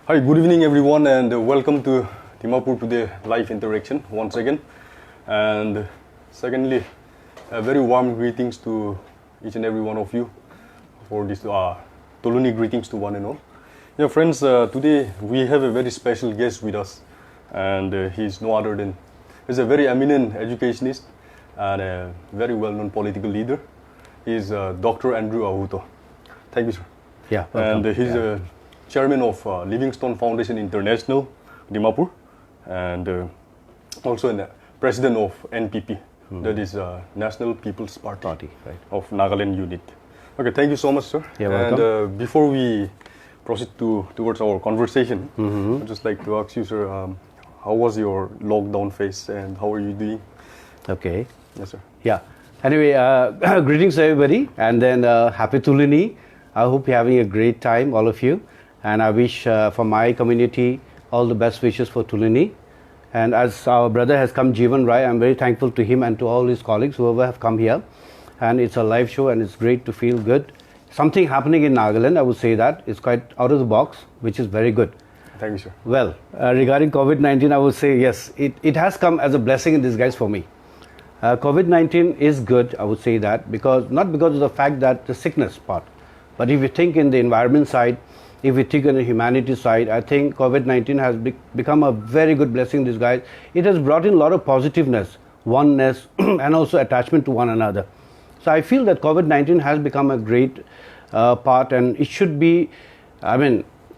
Hi, good evening everyone, and welcome to Dimapur to the live interaction once again. And secondly, very warm greetings to each and every one of you for this Toluni greetings to one and all. Yeah, friends, today we have a very special guest with us, and he's no other than, he's a very eminent educationist and a very well-known political leader. He's Dr. Andrew Ahoto. Thank you, sir. Yeah, welcome. And he's a chairman of Livingstone Foundation International, Dimapur, and also the president of NPP, that is National People's Party, right, of Nagaland unit. Okay, thank you so much, sir. You're welcome. And before we proceed towards our conversation, I'd just like to ask you, sir, how was your lockdown phase and how are you doing? Okay. Yes, sir. Yeah. Anyway, greetings everybody, and then happy Tulini. I hope you're having a great time, all of you. And I wish for my community all the best wishes for Tulini. And as our brother has come, Jeevan Rai, I'm very thankful to him and to all his colleagues, whoever have come here. And it's a live show and it's great to feel good. Something happening in Nagaland, I would say that. It's quite out of the box, which is very good. Thank you, sir. Well, regarding COVID-19, I would say yes, it has come as a blessing in disguise for me. COVID-19 is good, I would say that, not because of the fact that the sickness part, but if you think in the environment side, if we think on the humanity side, I think COVID-19 has become a very good blessing in disguise. It has brought in a lot of positiveness, oneness, and also attachment to one another. So I feel that COVID-19 has become a great part, and it should be,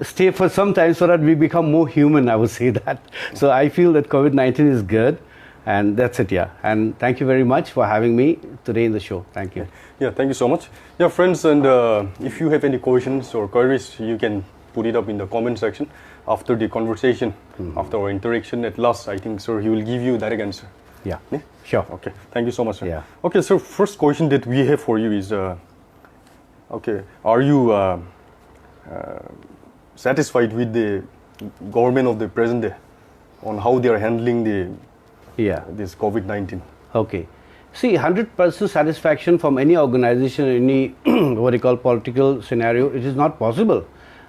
stay for some time so that we become more human, I would say that. So I feel that COVID-19 is good, and that's it, yeah. And thank you very much for having me today in the show. Thank you. Yeah, thank you so much. Yeah, friends, and if you have any questions or queries, you can put it up in the comment section after the conversation, after our interaction. At last, I think, sir, he will give you direct answer. Yeah, yeah? Sure. Okay, thank you so much, sir. Yeah. Okay, so first question that we have for you is, okay, are you satisfied with the government of the present day on how they are handling this COVID-19? Okay. See, 100% satisfaction from any organization, any what you call political scenario, it is not possible.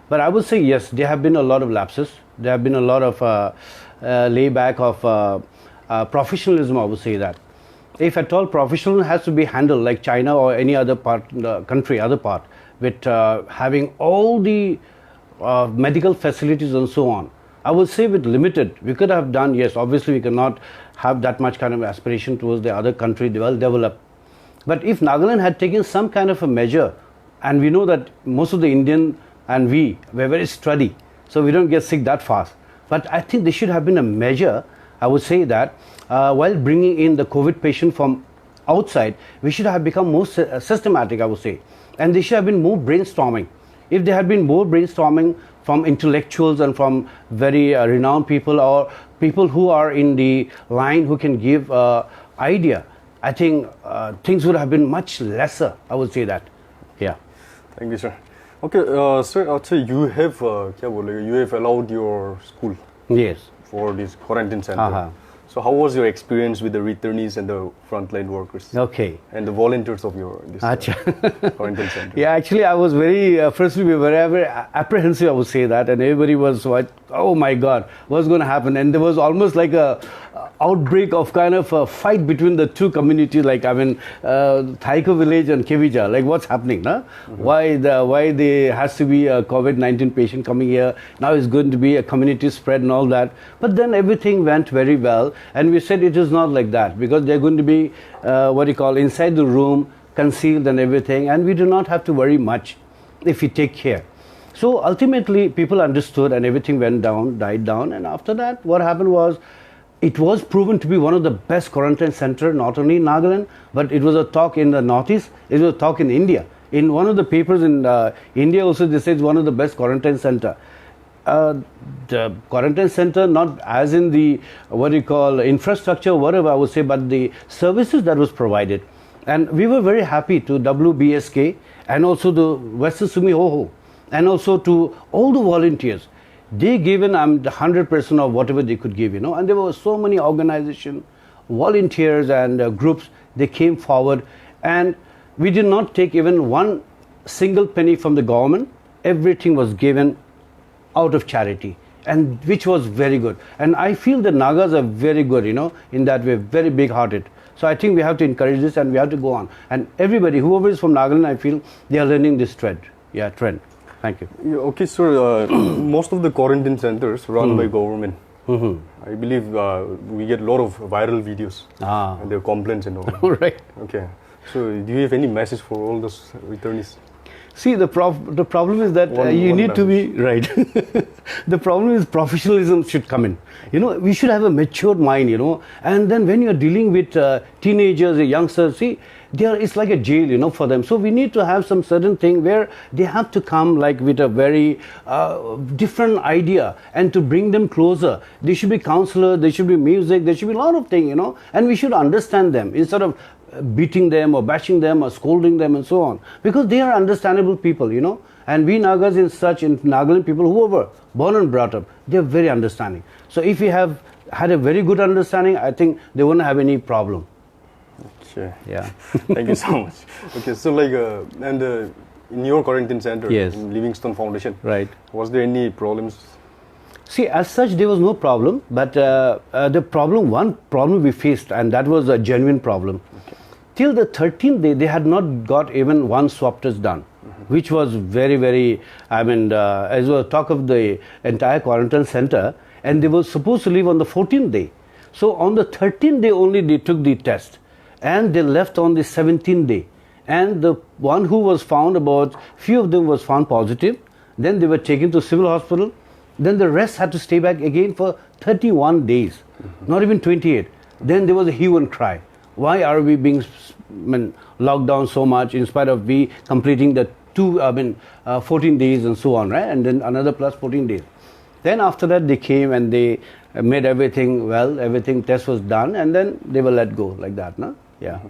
But I would say yes, there have been a lot of lapses. There have been a lot of layback of professionalism, I would say that. If at all professionalism has to be handled like China or any other country, with having all the medical facilities and so on, I would say with limited, we could have done, yes, obviously we cannot have that much kind of aspiration towards the other country developed. But if Nagaland had taken some kind of a measure, and we know that most of the Indian and we were very sturdy, so we don't get sick that fast. But I think there should have been a measure, I would say that, while bringing in the COVID patient from outside, we should have become more systematic, I would say. And there should have been more brainstorming. If there had been more brainstorming from intellectuals and from very renowned people or people who are in the line who can give idea, I think things would have been much lesser, I would say that. Yeah. Thank you, sir. Okay, sir, I'd say you have allowed your school, yes, for this quarantine center. So how was your experience with the returnees and the frontline workers? Okay. And the volunteers of your quarantine center? Yeah, actually I was firstly we were very apprehensive, I would say that, and everybody was like, oh my God, what's going to happen? And there was almost like a outbreak of kind of a fight between the two communities, like Thaiko village and Kevija, like what's happening, no? Why there has to be a COVID-19 patient coming here, now it's going to be a community spread and all that. But then everything went very well, and we said it is not like that, because they're going to be inside the room, concealed and everything, and we do not have to worry much if we take care. So ultimately people understood and everything died down, and after that what happened was, it was proven to be one of the best quarantine center, not only in Nagaland, but it was a talk in the Northeast, it was a talk in India. In one of the papers in India also, they say it's one of the best quarantine center. The quarantine center, not as in the, infrastructure, whatever I would say, but the services that was provided. And we were very happy to WBSK and also the Western Sumi Hoho and also to all the volunteers. They given 100% of whatever they could give, and there were so many organizations, volunteers and groups, they came forward, and we did not take even one single penny from the government. Everything was given out of charity, and which was very good. And I feel the Nagas are very good, in that way, very big-hearted. So I think we have to encourage this and we have to go on. And everybody, whoever is from Nagaland, I feel they are learning this trend. Yeah, trend. Thank you. Yeah, okay, sir. Most of the quarantine centers run by government. I believe we get a lot of viral videos and their complaints and all. Right. Okay. So do you have any message for all those returnees? See, the problem is that you need to be right. The problem is professionalism should come in. We should have a matured mind, and then when you're dealing with teenagers or youngsters, see, it's like a jail, for them. So we need to have some certain thing where they have to come like with a very different idea, and to bring them closer. There should be counselor, there should be music, there should be a lot of things, and we should understand them instead of beating them or bashing them or scolding them and so on, because they are understandable people, and we Nagas in Nagaland people who were born and brought up, they are very understanding. So if we have had a very good understanding, I think they won't have any problem. Okay. Yeah. Thank you so much. Okay, so in your quarantine center, yes, in Livingstone Foundation, right, was there any problems? See, as such, there was no problem, but one problem we faced, and that was a genuine problem. Okay. Till the 13th day, they had not got even one swab test done, which was very, very, as well talk of the entire quarantine center, and they were supposed to leave on the 14th day. So on the 13th day only they took the test, and they left on the 17th day. And the one who was found, about few of them was found positive, then they were taken to civil hospital, then the rest had to stay back again for 31 days, not even 28. Then there was a hue and cry. Why are we being locked down so much in spite of we completing the 14 days and so on, right? And then another plus 14 days. Then after that they came and they made everything well, everything test was done, and then they were let go like that, no? Yeah.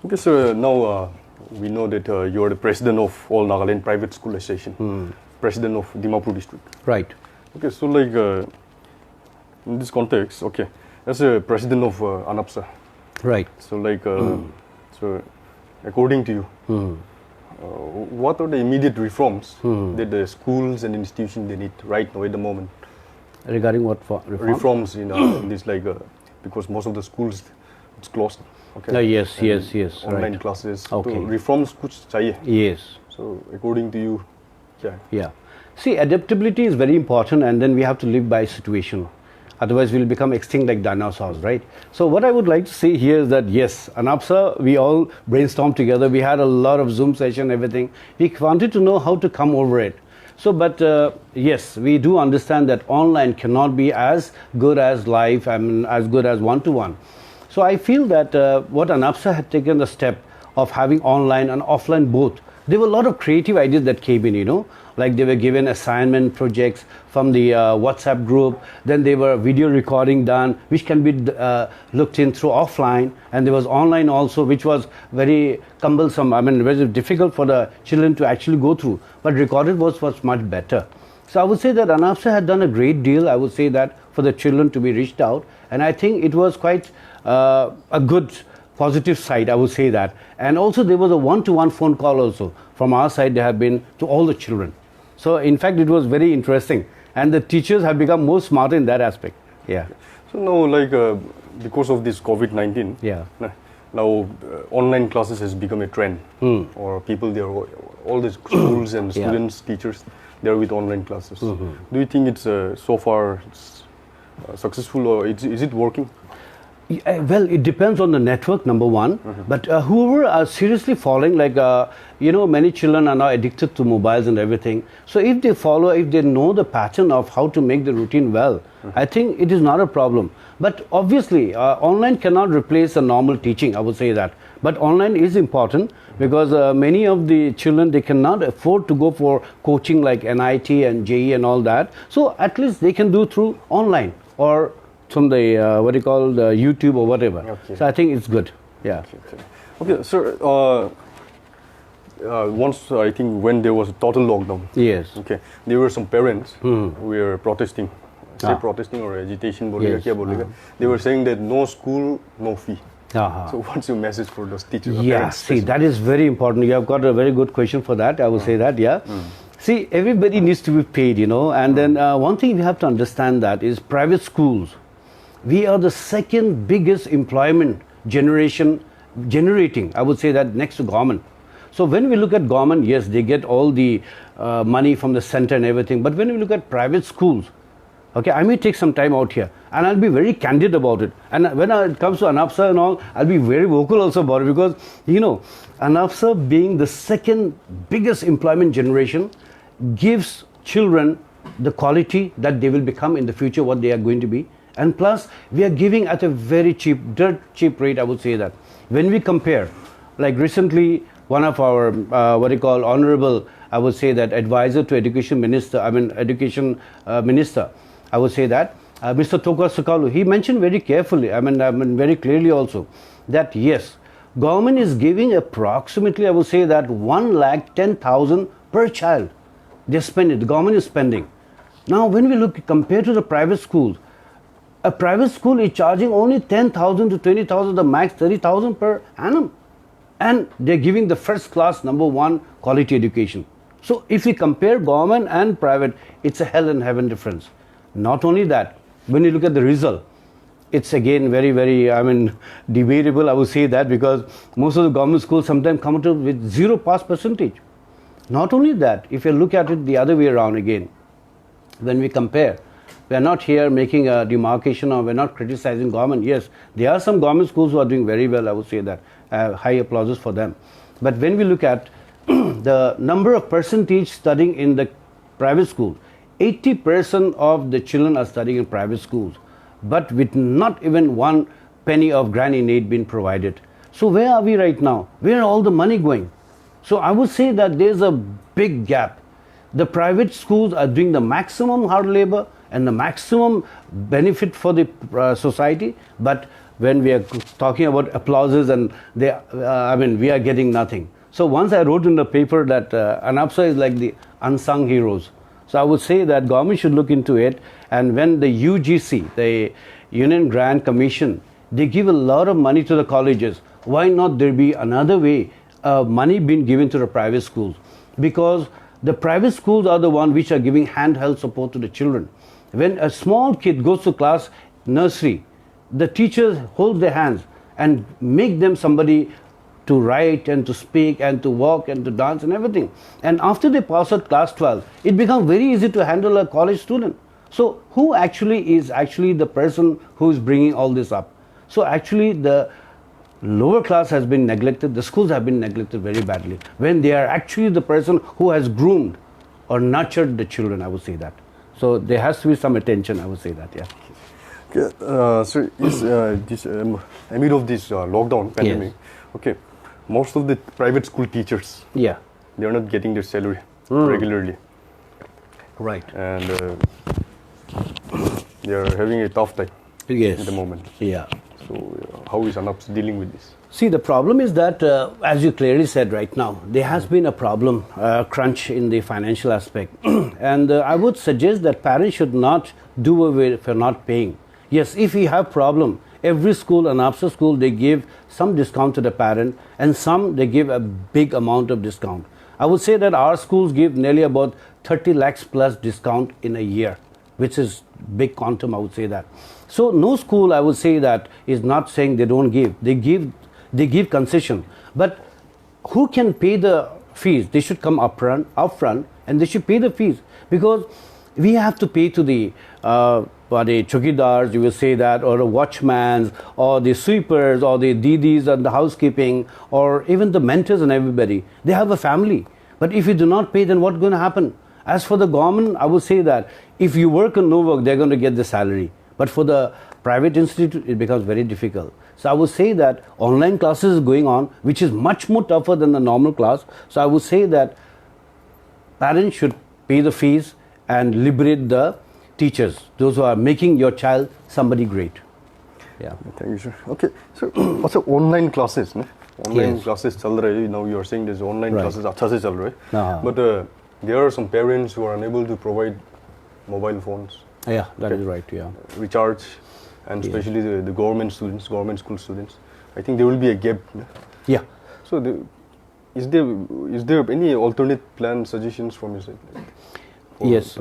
Okay, so now we know that you are the president of All Nagaland Private School Association, president of Dimapur district. Right. Okay, so in this context, okay, as a president of ANPSA, right. So so according to you, what are the immediate reforms that the schools and institutions they need right now at the moment? Regarding what reforms in this because most of the schools it's closed. Okay. Yes. Online right. classes. Okay. So reforms kuch chahiye. Yes. So according to you, yeah. See, adaptability is very important, and then we have to live by situation. Otherwise, we'll become extinct like dinosaurs, right? So what I would like to say here is that, yes, ANPSA, we all brainstormed together. We had a lot of Zoom session, everything. We wanted to know how to come over it. So, but yes, we do understand that online cannot be as good as live, as good as one-to-one. So I feel that what ANPSA had taken the step of having online and offline both, there were a lot of creative ideas that came in, like they were given assignment projects from the WhatsApp group, then there were video recording done, which can be looked in through offline, and there was online also, which was very cumbersome, very difficult for the children to actually go through, but recorded was much better. So I would say that ANPSA had done a great deal, I would say that, for the children to be reached out, and I think it was quite a good positive side, I would say that. And also there was a one-to-one phone call also from our side. They have been to all the children. So in fact it was very interesting, and the teachers have become more smart in that aspect. Yeah. So now because of this COVID-19, yeah, now online classes has become a trend, or people they are all the schools and students, teachers, they are with online classes. Do you think it's so far successful, or is it working? Well, it depends on the network, number one. But whoever are seriously following, many children are now addicted to mobiles and everything. So if they follow, if they know the pattern of how to make the routine well, I think it is not a problem. But obviously, online cannot replace a normal teaching, I would say that. But online is important because many of the children, they cannot afford to go for coaching like NIT and JE and all that. So at least they can do through online or from the YouTube or whatever. Okay. So I think it's good. Yeah. Okay, sir. Once I think when there was a total lockdown. Yes. Okay. There were some parents who were protesting, protesting or agitation. Yes. They were saying that no school, no fee. So what's your message for those teachers? Yeah. See, that is very important. You have got a very good question for that. I would say that. Yeah. See, everybody needs to be paid, you know, and then one thing we have to understand that is private schools. We are the second biggest employment generating, I would say that next to government. So when we look at government, yes, they get all the money from the center and everything, but when we look at private schools, okay, I may take some time out here and I'll be very candid about it. And when it comes to ANPSA and all, I'll be very vocal also about it because, you know, ANPSA being the second biggest employment generation gives children the quality that they will become in the future, what they are going to be. And plus, we are giving at a very cheap, dirt cheap rate, I would say that. When we compare, like recently, one of our, honorable, I would say that advisor to education minister, I would say that, Mr. Toka Sukalu, he mentioned very carefully, very clearly also, that yes, government is giving approximately, I would say that 1,10,000 per child. They spend it, the government is spending. Now, when we look, compared to the private schools, a private school is charging only 10,000 to 20,000, the max 30,000 per annum. And they're giving the first class, #1 quality education. So if we compare government and private, it's a hell and heaven difference. Not only that, when you look at the result, it's again very, very, debatable, I would say that, because most of the government schools sometimes come out with 0 pass percentage. Not only that, if you look at it the other way around again, when we compare, we are not here making a demarcation or we're not criticizing government. Yes, there are some government schools who are doing very well, I would say that. High applauses for them. But when we look at the number of percentage studying in the private school, 80% of the children are studying in private schools, but with not even 1 penny of grant in aid being provided. So where are we right now? Where are all the money going? So I would say that there's a big gap. The private schools are doing the maximum hard labor and the maximum benefit for the society, but when we are talking about applauses and we are getting nothing. So once I wrote in the paper that ANPSA is like the unsung heroes. So I would say that government should look into it, and when the UGC, the Union Grant Commission, they give a lot of money to the colleges, why not there be another way money being given to the private schools? Because the private schools are the ones which are giving handheld support to the children. When a small kid goes to class nursery, the teachers hold their hands and make them somebody to write and to speak and to walk and to dance and everything. And after they pass out class 12, it becomes very easy to handle a college student. So who actually is the person who is bringing all this up? So actually the lower class has been neglected, the schools have been neglected very badly, when they are actually the person who has groomed or nurtured the children, I would say that. So there has to be some attention, I would say that, yeah. Okay, so is this amid of this lockdown pandemic, yes. Okay, most of the private school teachers, yeah, they are not getting their salary regularly, right, and they are having a tough time, yes, at the moment. Yeah. So how is ANPSA dealing with this? See, the problem is that, as you clearly said right now, there has been a problem, crunch in the financial aspect. And I would suggest that parents should not do away for not paying. Yes, if we have problem, every school, ANPSA school, they give some discount to the parent, and some they give a big amount of discount. I would say that our schools give nearly about 30 lakhs plus discount in a year, which is big quantum, I would say that. So no school, I would say that, is not saying they don't give. They give concession. But who can pay the fees? They should come upfront, and they should pay the fees, because we have to pay to the chokidars, you will say that, or the watchmans, or the sweepers, or the didis and the housekeeping, or even the mentors and everybody. They have a family. But if you do not pay, then what's going to happen? As for the government, I would say that if you work or no work, they're going to get the salary. But for the private institute, it becomes very difficult. So I would say that online classes is going on, which is much more tougher than the normal class. So I would say that parents should pay the fees and liberate the teachers, those who are making your child somebody great. Yeah. Thank you, sir. Okay, so what's the online classes? No? Online Yes. classes chal rahe. Now you are saying there's online Right. classes अच्छा से चल रहे. Uh-huh. But there are some parents who are unable to provide mobile phones, Yeah, that is right, yeah. recharge, and especially the government students, government school students. I think there will be a gap. Yeah. So is there any alternate plan suggestions from your side? Yes.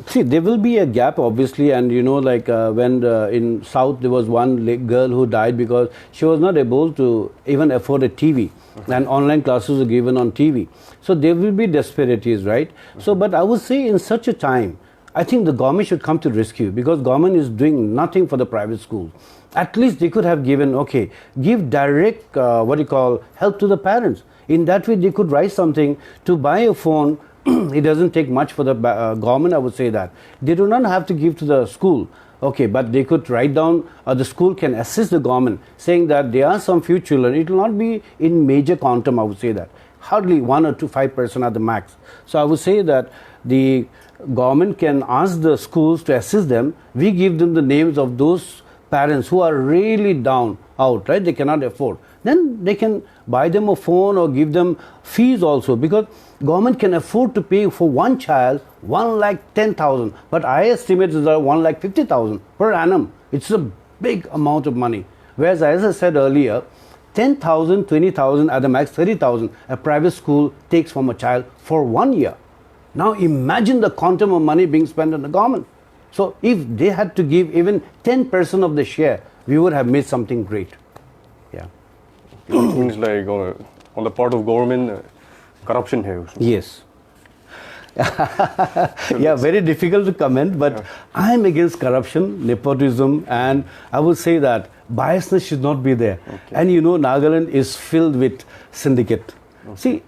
See, there will be a gap, obviously, and like when in South there was one girl who died because she was not able to even afford a TV, and online classes were given on TV. So there will be disparities, right? So, but I would say in such a time, I think the government should come to rescue, because government is doing nothing for the private schools. At least they could have given, give direct, help to the parents. In that way, they could write something to buy a phone. It doesn't take much for the government, I would say that. They do not have to give to the school, but they could write down, the school can assist the government, saying that there are some few children. It will not be in major quantum, I would say that. Hardly 1 or 5% at the max. So I would say that the government can ask the schools to assist them. We give them the names of those parents who are really down out, right? They cannot afford. Then they can buy them a phone or give them fees also, because government can afford to pay for one child 1,10,000, but I estimate it's 1,50,000 per annum. It's a big amount of money. Whereas, as I said earlier, 10,000, 20,000, at the max 30,000, a private school takes from a child for 1 year. Now imagine the quantum of money being spent on the government. So if they had to give even 10% of the share, we would have made something great. Yeah. It means like on the part of government, corruption here. Yes. Yeah, very difficult to comment, but I am against corruption, nepotism, and I would say that biasness should not be there. And Nagaland is filled with syndicate. See,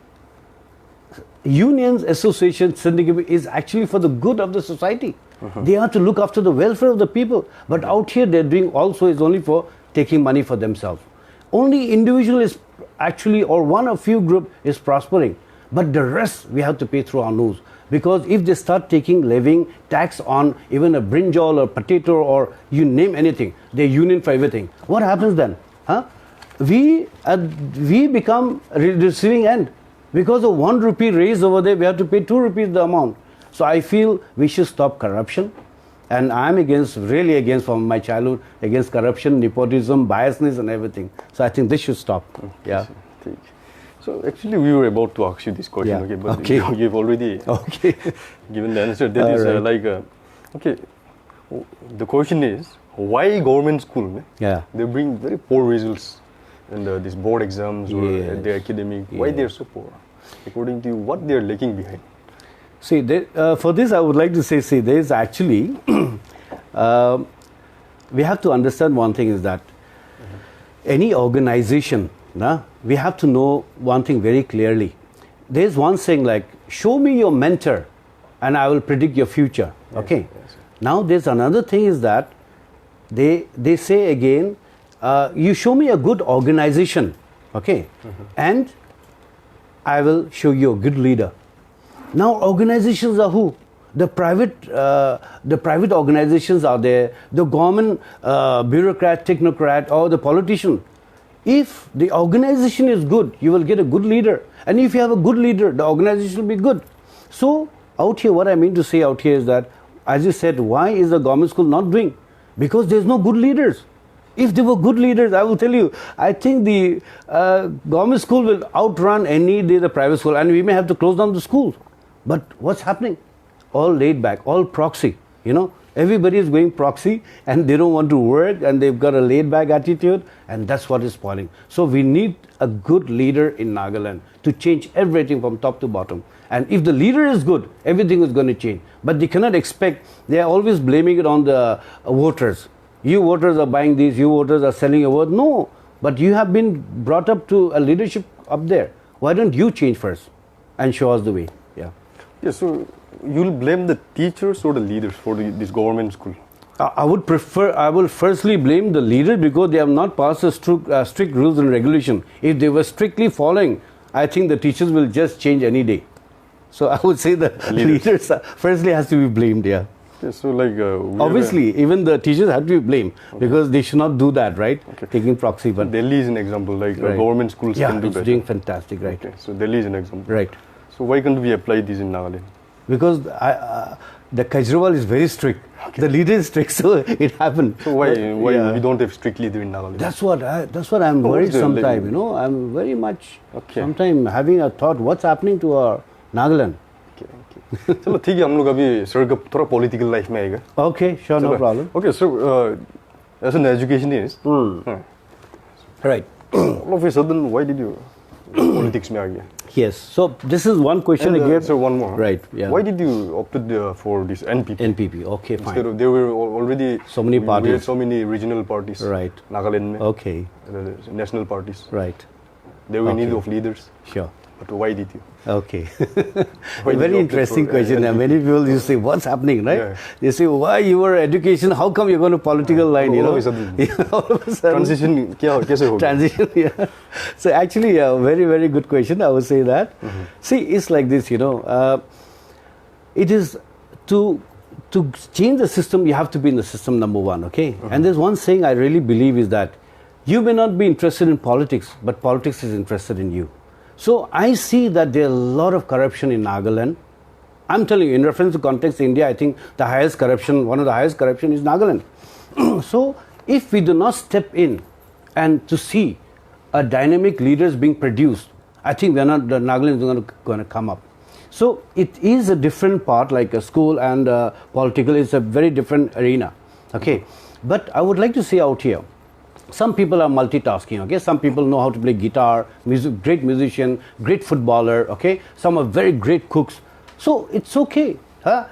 unions, associations, syndicate is actually for the good of the society. They are to look after the welfare of the people. But out here they're doing also is only for taking money for themselves. Only individual is actually, or one or few group is prospering. But the rest we have to pay through our nose. Because if they start levying tax on even a brinjal or potato or you name anything, they're union for everything. What happens then? We become receiving end. Because of 1 rupee raise over there, we have to pay 2 rupees the amount. So I feel we should stop corruption. And I'm really against from my childhood, against corruption, nepotism, biasness and everything. So I think this should stop. Yeah. So actually we were about to ask you this question, but you've already given the answer. That is the question is, why government school, they bring very poor results in these board exams or the academic? Why they're so poor? According to you, what they're lacking behind? See, for this I would like to say, there is actually, we have to understand one thing is that any organization, we have to know one thing very clearly. There is one saying like, show me your mentor and I will predict your future. Yes. Now there's another thing is that they say again, you show me a good organization, and I will show you a good leader. Now organizations are who? The private organizations are there, the government bureaucrat, technocrat, or the politician. If the organization is good, you will get a good leader. And if you have a good leader, the organization will be good. So out here, what I mean to say out here is that, as you said, why is the government school not doing? Because there's no good leaders. If there were good leaders, I will tell you, I think the government school will outrun any day the private school, and we may have to close down the schools. But what's happening? All laid back, all proxy, Everybody is going proxy and they don't want to work and they've got a laid back attitude, and that's what is spoiling. So we need a good leader in Nagaland to change everything from top to bottom. And if the leader is good, everything is going to change. But they cannot expect, they are always blaming it on the voters. You voters are buying these, you voters are selling your vote. No, but you have been brought up to a leadership up there. Why don't you change first and show us the way? So you'll blame the teachers or the leaders for this government school? I will firstly blame the leader, because they have not passed a strict rules and regulation. If they were strictly following, I think the teachers will just change any day. So I would say the leaders firstly has to be blamed, so obviously, even the teachers have to be blamed, because they should not do that, right? Taking proxy. But Delhi is an example, government schools can do better. It's doing fantastic, right? So Delhi is an example. Right. So why can't we apply this in Nagaland? Because the Kejriwal is very strict. The leader is strict, so it happened. So why we don't have strict leader in Nagaland? That's what I'm worried sometimes. You know, I'm very much sometimes having a thought, what's happening to our Nagaland? चलो ठीक है, हम लोग अभी sir का थोड़ा political life में आएगा. Okay, sure, no problem. Okay, so as an educationist, right. All of a sudden, why did you politics में आ गया? Yes. So this is one question again. So one more. Right. Yeah. Why did you opted for this NPP? NPP. Okay, fine. Instead of, there were already so many parties. We had so many regional parties. Right. Nagaland. Okay. National parties. Right. There were need of leaders. Sure. But why did you? Okay. Very interesting question. And many people you say, what's happening, right? Yeah. They say, why you were education? How come you're going to political line? All of a sudden. All of a sudden. Transition. कैसे होगा? Transition. Yeah. So actually, a very very good question. I would say that. See, it's like this. You know, it is to change the system. You have to be in the system. Number one. Okay. And there's one saying I really believe is that you may not be interested in politics, but politics is interested in you. So I see that there are a lot of corruption in Nagaland. I'm telling you, in reference to context India, I think the highest corruption, one of the highest corruption is Nagaland. So if we do not step in and to see a dynamic leaders being produced, I think the Nagaland is going to come up. So it is a different part, like a school and political. It's a very different arena. Okay, but I would like to say out here, some people are multitasking, okay? Some people know how to play guitar, great musician, great footballer, okay? Some are very great cooks. So it's okay. Huh?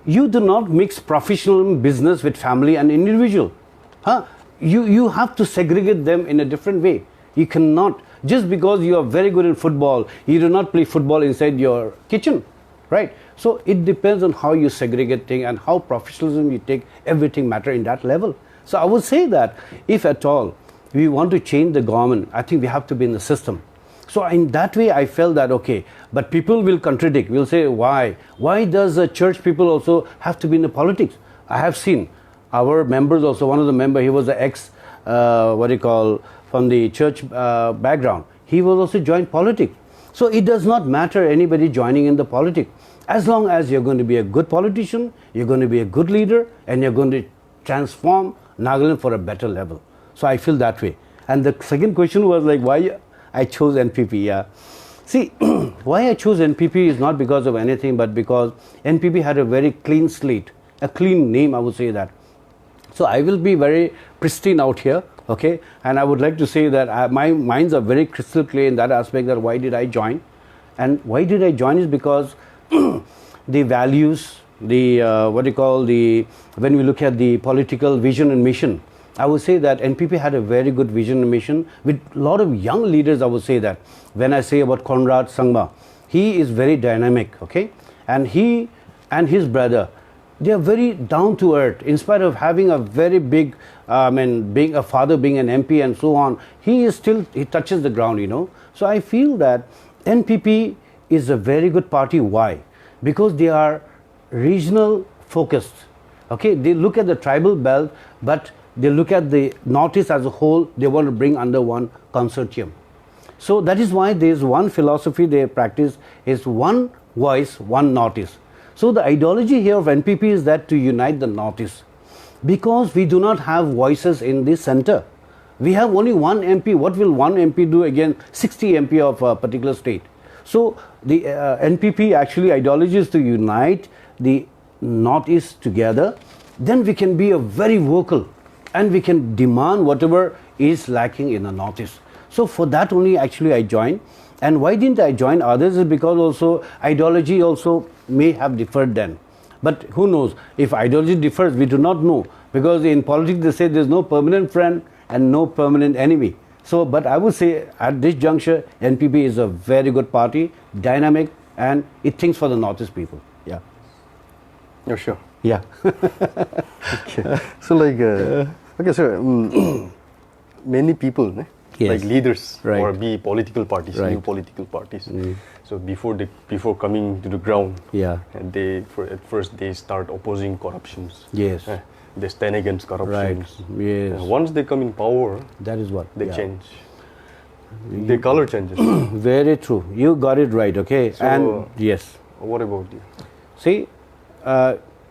You do not mix professional business with family and individual. Huh? You have to segregate them in a different way. You cannot, just because you are very good in football, you do not play football inside your kitchen, right? So it depends on how you segregate things and how professionalism you take, everything matter in that level. So I would say that if at all we want to change the government, I think we have to be in the system. So in that way, I felt that, okay, but people will contradict, will say, why? Why does the church people also have to be in the politics? I have seen our members also, one of the members, he was the from the church background. He was also joined politics. So it does not matter anybody joining in the politics. As long as you're going to be a good politician, you're going to be a good leader, and you're going to transform Nagaland for a better level. So I feel that way. And the second question was like, why I chose NPP. Yeah. See, why I chose NPP is not because of anything, but because NPP had a very clean slate, a clean name, I would say that. So I will be very pristine out here, okay? And I would like to say that my minds are very crystal clear in that aspect, that why did I join? And why did I join is because the values, the when we look at the political vision and mission, I would say that NPP had a very good vision and mission with a lot of young leaders. I would say that when I say about Conrad Sangma, he is very dynamic, okay, and he and his brother, they are very down to earth. In spite of having a very big, being a father, being an MP and so on, he touches the ground, you know. So I feel that NPP is a very good party. Why? Because they are regional focused, okay. They look at the tribal belt, but they look at the Northeast as a whole. They want to bring under one consortium. So that is why there is one philosophy they practice, is one voice, one Northeast. So the ideology here of NPP is that to unite the Northeast, because we do not have voices in the center. We have only one MP. What will one MP do against 60 MP of a particular state? So the NPP actually ideology is to unite the Northeast together. Then we can be a very vocal, and we can demand whatever is lacking in the Northeast. So for that only actually I joined. And why didn't I join others is because also ideology also may have differed then. But who knows, if ideology differs, we do not know, because in politics they say there's no permanent friend and no permanent enemy. So, but I would say at this juncture, NPP is a very good party, dynamic, and it thinks for the Northeast people. Yeah. You're sure? Yeah. Okay. So like, okay, so many people, like leaders, or be political parties, new political parties. So before coming to the ground, and at first they start opposing corruptions. Yes. They stand against corruptions. Right. Yes. Once they come in power, that is what they change. Their color changes. Very true. You got it right. Okay. So, and yes. What about you? See,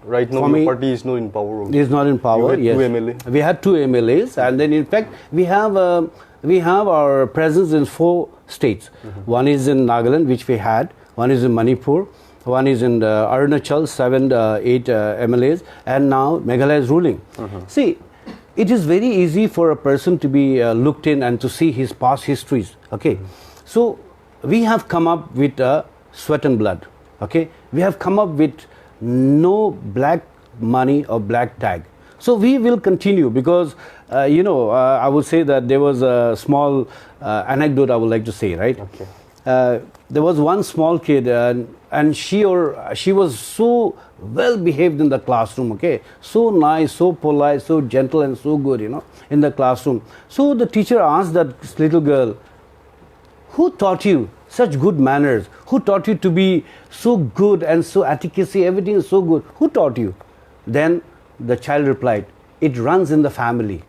Right now, For your me, party is not in power. it is not in power. You had Yes, two MLA. we had two MLAs, and then in fact we have our presence in 4 states. One is in Nagaland, which we had. One is in Manipur. One is in Arunachal, 7, 8 MLAs, and now Meghalaya is ruling. See, it is very easy for a person to be looked in and to see his past histories. Okay, so we have come up with sweat and blood. Okay, we have come up with no black money or black tag. So we will continue because I would say that there was a small anecdote I would like to say, right? Okay. There was one small kid and she was so well behaved in the classroom, okay, so nice, so polite, so gentle and so good, in the classroom. So the teacher asked that little girl, who taught you such good manners? Who taught you to be so good and so advocacy, everything is so good? Who taught you? Then the child replied, it runs in the family.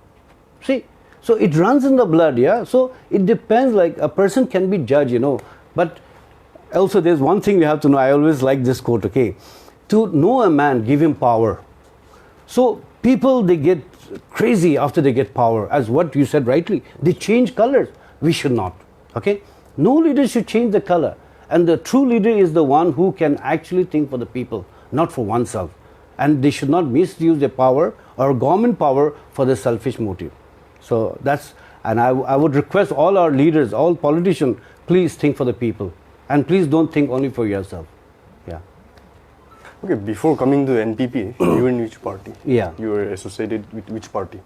See, so it runs in the blood, yeah. So it depends, like a person can be judged, but also there's one thing we have to know. I always like this quote, okay, to know a man, give him power. So people, they get crazy after they get power, as what you said rightly, they change colors. We should not, okay. No leader should change the color, and the true leader is the one who can actually think for the people, not for oneself. And they should not misuse their power or government power for the selfish motive. So that's, and I would request all our leaders, all politicians, please think for the people, and please don't think only for yourself. Yeah. Okay, before coming to NPP, you were in which party? Yeah. You were associated with which party?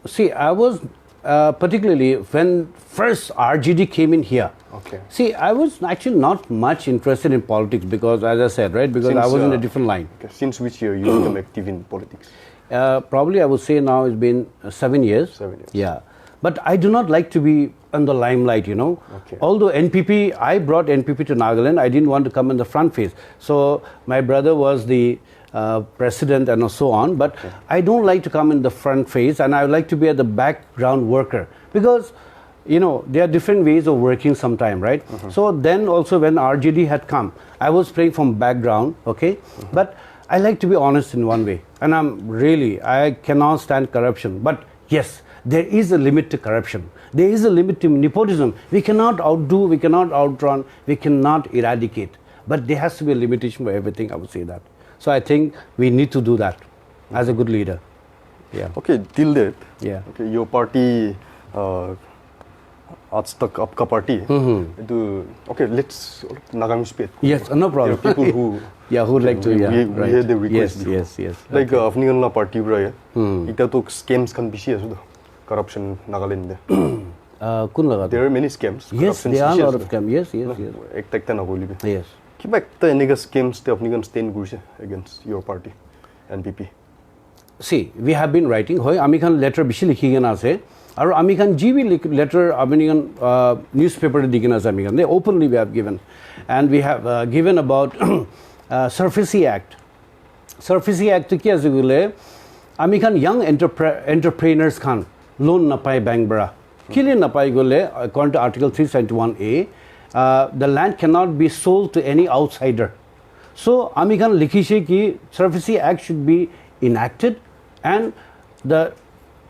See, I was particularly when first RGD came in here. Okay. See, I was actually not much interested in politics because, as I said, right, because I was in a different line. Okay. Since which year you become active in politics? Probably I would say now it's been 7 years. 7 years. Yeah. But I do not like to be on the limelight, Okay. Although NPP, I brought NPP to Nagaland, I didn't want to come in the front face. So my brother was the president and so on, but okay. I don't like to come in the front face, and I would like to be at the background worker because there are different ways of working sometime, right? So then also when RGD had come, I was playing from background, okay, but I like to be honest in one way, and I cannot stand corruption, but yes, there is a limit to corruption. There is a limit to nepotism. We cannot outdo, we cannot outrun, we cannot eradicate, but there has to be a limitation for everything, I would say that. So I think we need to do that as a good leader. Yeah. Okay, till that. Yeah. Okay, your party, आज तक आपका party. Okay, let's Nagami speak. Yes, no problem. There are people who who like to we hear the request. Yes. Like Afniganla party braya. Ita to scams kan bishi asu corruption Nagaland de. Kun laga. There are many scams. Yes, there are a lot of scams. Yes. Ekta na goli be. Yes. Kiba ekta enega scams te Afnigan stand gurse against your party, NPP. See, we have been writing. Hoy Amikhan letter bishi likhi gena ase. Aru Amikhan GB letter Amikhan newspaper digina ase Amikhan. They openly we have given, and we have given about Surfacy Act. Surfacy Act to kya zugule Amikhan young entrepreneurs khan loan na pai bank bra. Kile na pai gole according to Article 371A. The land cannot be sold to any outsider. So Amikhan likhishe ki Surfacy Act should be enacted, and the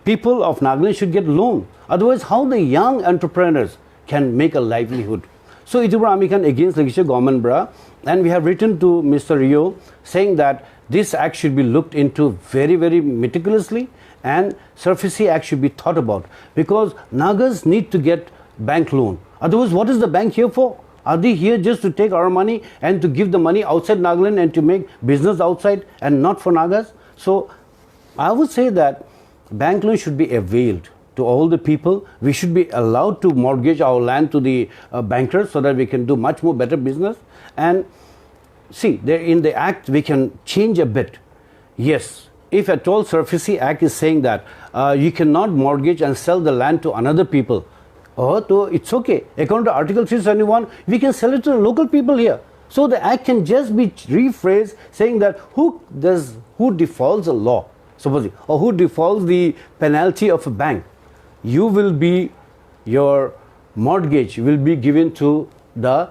people of Nagaland should get loan. Otherwise, how the young entrepreneurs can make a livelihood? So it was Amikhan against the government bra, and we have written to Mr. Rio saying that this act should be looked into very, very meticulously, and Surfacy Act should be thought about, because Nagas need to get bank loan. Otherwise, what is the bank here for? Are they here just to take our money and to give the money outside Nagaland and to make business outside and not for Nagas? So I would say that bank loan should be availed to all the people. We should be allowed to mortgage our land to the bankers so that we can do much more better business. And see, there in the act we can change a bit. Yes, if at all Surfacy Act is saying that you cannot mortgage and sell the land to another people, so it's okay. According to Article 371, we can sell it to the local people here. So the act can just be rephrased saying that who defaults a law, supposedly, or who defaults the penalty of a bank, your mortgage will be given to the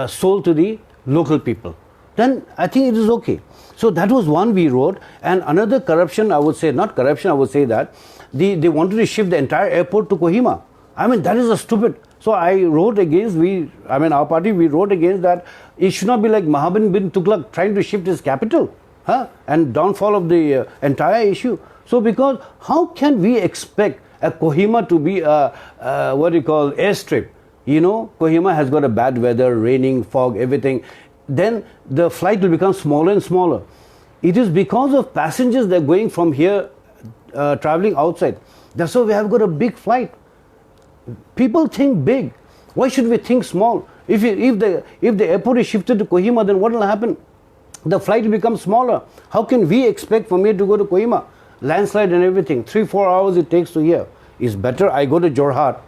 sold to the local people. then I think it is okay. So that was one we wrote. And another corruption, I would say, not corruption, I would say that they wanted to shift the entire airport to Kohima. I mean, that is a stupid. So I wrote against, our party, we wrote against that. It should not be like Mahabin bin Tughlaq trying to shift his capital, and downfall of the entire issue. So because how can we expect a Kohima to be a airstrip? You know, Kohima has got a bad weather, raining, fog, everything. Then the flight will become smaller and smaller. It is because of passengers that are going from here, traveling outside. That's why we have got a big flight. People think big. Why should we think small? If the airport is shifted to Kohima, then what will happen? The flight will become smaller. How can we expect from here to go to Kohima? Landslide and everything. 3-4 hours it takes to here. It's better I go to Jorhat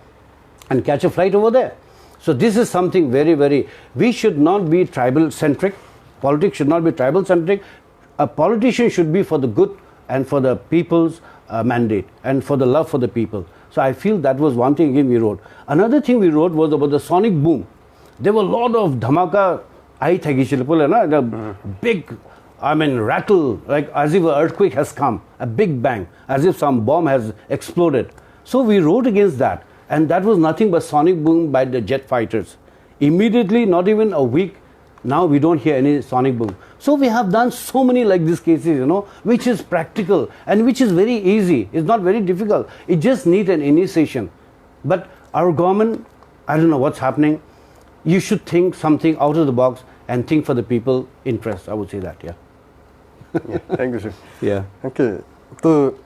and catch a flight over there. So this is something very, very, we should not be tribal centric. Politics should not be tribal centric. A politician should be for the good and for the people's mandate and for the love for the people. So I feel that was one thing again we wrote. Another thing we wrote was about the sonic boom. There were a lot of dhamaka, big, rattle, like as if an earthquake has come, a big bang, as if some bomb has exploded. So we wrote against that. And that was nothing but sonic boom by the jet fighters. Immediately, not even a week, now we don't hear any sonic boom. So we have done so many like these cases, which is practical and which is very easy. It's not very difficult. It just needs an initiation. But our government, I don't know what's happening. You should think something out of the box and think for the people interest. I would say that, yeah. Thank you, sir. Yeah. Okay. So,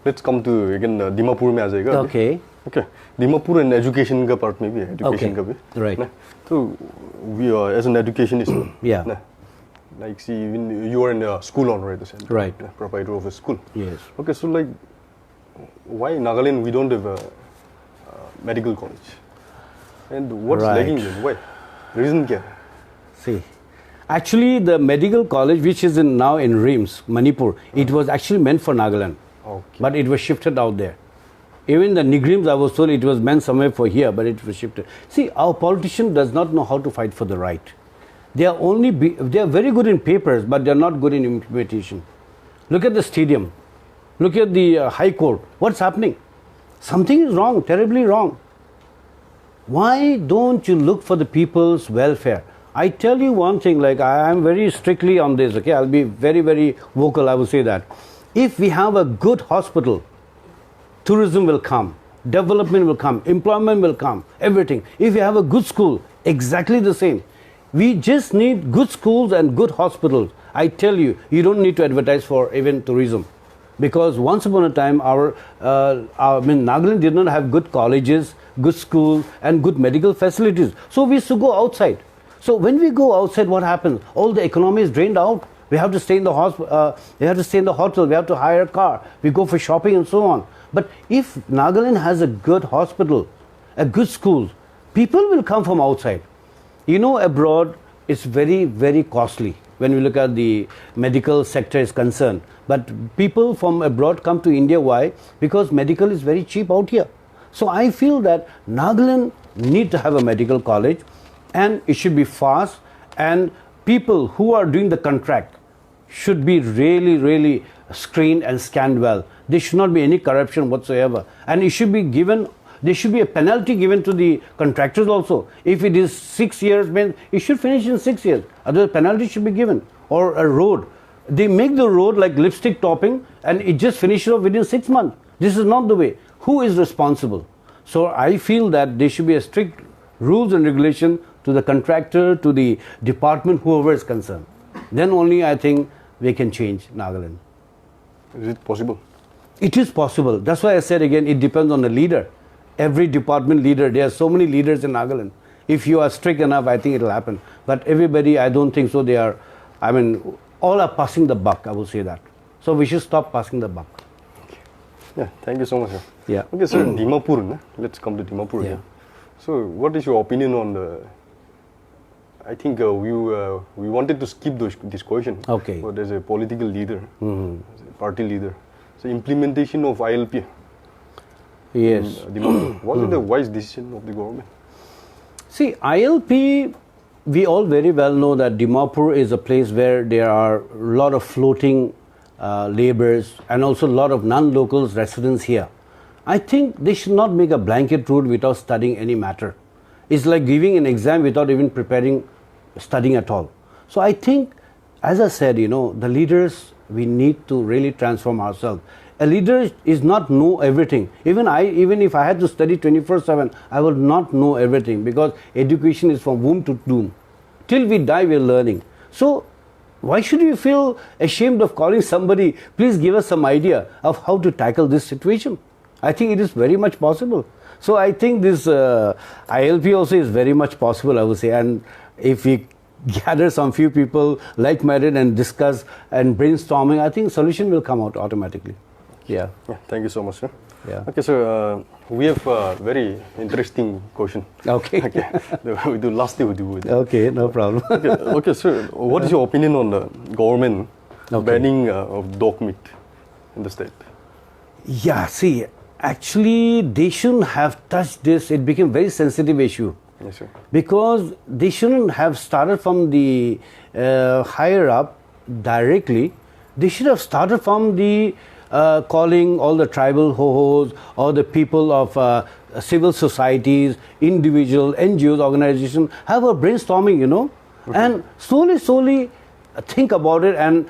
let's come to again Dimapur mein aa jayega. Okay. Okay. Dimapur and education ka part mein bhi hai. Education ka bhi. Right. So we are as an educationist. Yeah. Like see, even you are in a school owner at the same time. Right. Proprietor of a school. Yes. Okay. So like, why in Nagaland we don't have a medical college? And what's lagging there? Why? Reason kya? See. Actually, the medical college, which is now in Reims, Manipur, it was actually meant for Nagaland. Okay. But it was shifted out there. Even the Nigrims, I was told it was meant somewhere for here, but it was shifted. See, our politician does not know how to fight for the right. They are very good in papers, but they are not good in implementation. Look at the stadium. Look at the High Court. What's happening? Something is wrong, terribly wrong. Why don't you look for the people's welfare? I tell you one thing, like I am very strictly on this, okay? I'll be very, very vocal, I will say that. If we have a good hospital, tourism will come, development will come, employment will come, everything. If we have a good school, exactly the same. We just need good schools and good hospitals. I tell you, you don't need to advertise for even tourism. Because once upon a time, Nagaland did not have good colleges, good schools, and good medical facilities. So we used to go outside. So when we go outside, what happens? All the economy is drained out. We have to stay in the hospital. We have to stay in the hotel. We have to hire a car. We go for shopping and so on. But if Nagaland has a good hospital, a good school, people will come from outside. Abroad, it's very, very costly when we look at the medical sector is concerned. But people from abroad come to India. Why? Because medical is very cheap out here. So I feel that Nagaland need to have a medical college, and it should be fast, and people who are doing the contract should be really, really screened and scanned well. There should not be any corruption whatsoever. And it should be given, there should be a penalty given to the contractors also. If it is 6 years, it should finish in 6 years. Otherwise, penalty should be given. Or a road. They make the road like lipstick topping and it just finishes off within 6 months. This is not the way. Who is responsible? So I feel that there should be a strict rules and regulation to the contractor, to the department, whoever is concerned. Then only I think we can change Nagaland. Is it possible? It is possible. That's why I said again, it depends on the leader. Every department leader, there are so many leaders in Nagaland. If you are strict enough, I think it will happen. But everybody, I don't think so. They are, all are passing the buck, I will say that. So we should stop passing the buck. Okay. Yeah, thank you so much, sir. Yeah. Okay, sir, Dimapur, let's come to Dimapur. Yeah. So what is your opinion on the, I think we wanted to skip this question. Okay. But as a political leader, as a party leader, so implementation of ILP. Yes. Dimapur, was it a wise decision of the government? See, ILP, we all very well know that Dimapur is a place where there are a lot of floating laborers and also a lot of non-locals residents here. I think they should not make a blanket rule without studying any matter. It's like giving an exam without even studying at all. So I think, as I said, the leaders, we need to really transform ourselves. A leader is not know everything. Even if I had to study 24/7, I will not know everything, because education is from womb to tomb. Till we die, we are learning. So why should you feel ashamed of calling somebody, please give us some idea of how to tackle this situation? I think it is very much possible. So I think this ILP also is very much possible, I would say. And if we gather some few people like-minded and discuss and brainstorming, I think solution will come out automatically. Yeah. Thank you so much, sir. Yeah. Okay, sir. We have a very interesting question. Okay. We do lastly we do. Okay, no problem. Okay, sir. What is your opinion on the government banning of dog meat in the state? Yeah. See, actually, they shouldn't have touched this. It became a very sensitive issue. Yes, sir. Because they shouldn't have started from the higher up directly. They should have started from the calling all the tribal ho-hos or the people of civil societies, individual NGOs, organizations, have a brainstorming, and slowly think about it and